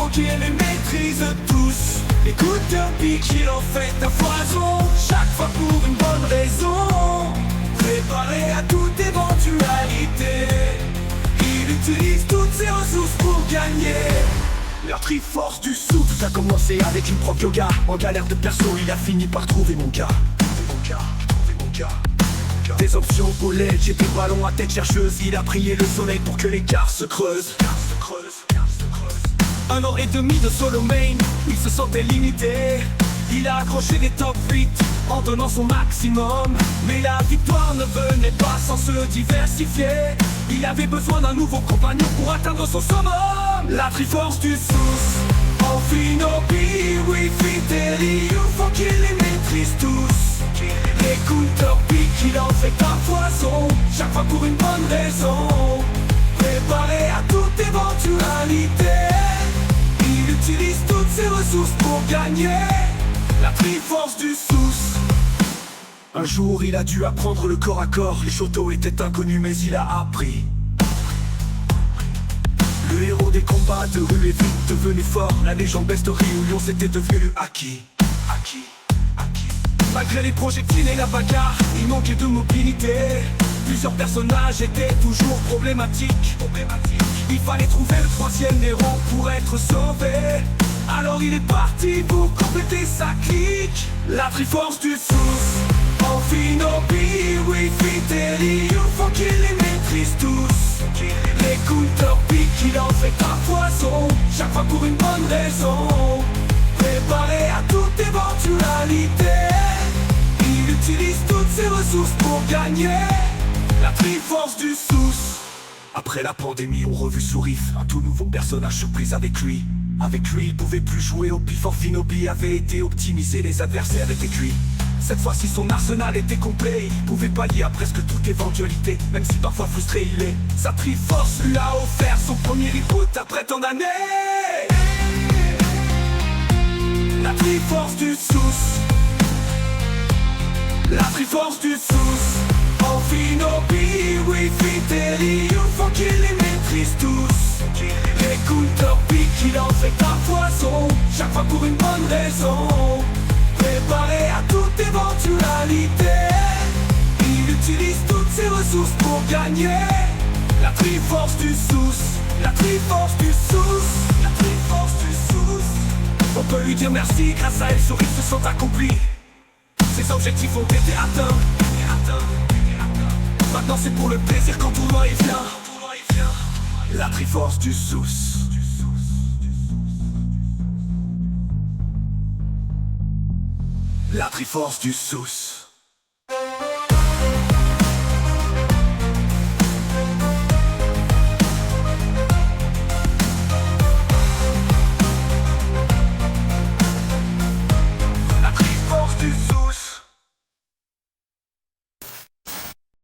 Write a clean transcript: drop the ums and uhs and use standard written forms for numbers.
faut qu'il les maîtrise tous. L'écouteur pique, il en fait à foison, chaque fois pour une bonne raison. Préparé à toute éventualité, il utilise toutes ses ressources pour gagner. La Triforce du sous, tout a commencé avec une prof yoga. En galère de perso, il a fini par trouver mon gars. Des options pour l'edge et des ballons à tête chercheuse. Il a prié le soleil pour que l'écart se creuse. Un an et demi de solo main, il se sentait limité. Il a accroché des top 8 en donnant son maximum. Mais la victoire ne venait pas sans se diversifier. Il avait besoin d'un nouveau compagnon pour atteindre son summum. La Triforce du sous, Amphinobi, Wi-Fi, Terry, faut qu'il les maîtrise tous. L'écouteur pique, il en fait à foison, chaque fois pour une bonne raison. Préparé à toute éventualité, il utilise toutes ses ressources pour gagner. La Triforce du sous. Un jour il a dû apprendre le corps à corps. Les Shoto étaient inconnus mais il a appris. Le héros des combats de rue est vite devenu fort. La légende Best Ryulion c'était devenu acquis. Malgré les projectiles et la bagarre, il manquait de mobilité. Plusieurs personnages étaient toujours problématiques. Il fallait trouver le troisième héros pour être sauvé. Alors il est parti pour compléter sa clique. La Triforce du sous, Amphinobi, Wi-Fi, Terry, faut qu'il les maîtrise tous. L'écouteur pique, il en fait à foison, chaque fois pour une bonne raison. Préparé à toute éventualité, il utilise toutes ses ressources pour gagner. La Triforce du sous. Après la pandémie, on revu Sourif, un tout nouveau personnage surprise avec lui. Avec lui, il pouvait plus jouer au pif. Amphinobi avait été optimisé, les adversaires étaient cuits. Cette fois-ci, son arsenal était complet. Il pouvait pallier à presque toute éventualité, même si parfois frustré il est. Sa Triforce lui a offert son premier reboot après tant d'années. La Triforce du sous. La Triforce du sous, Amphinobi, Wi-Fi, Terry, faut qu'il les maîtrise tous. L'écouteur pique, il en fait à foison, chaque fois pour une bonne raison. Préparé à toute éventualité, il utilise toutes ses ressources pour gagner. La Triforce du sous, la Triforce du sous, la Triforce du sous. On peut lui dire merci, grâce à elle, ses rêves se sont accomplis. Ses objectifs ont été atteints. Maintenant c'est pour le plaisir quand tournoi il vient. La Triforce du sous. La Triforce du sous.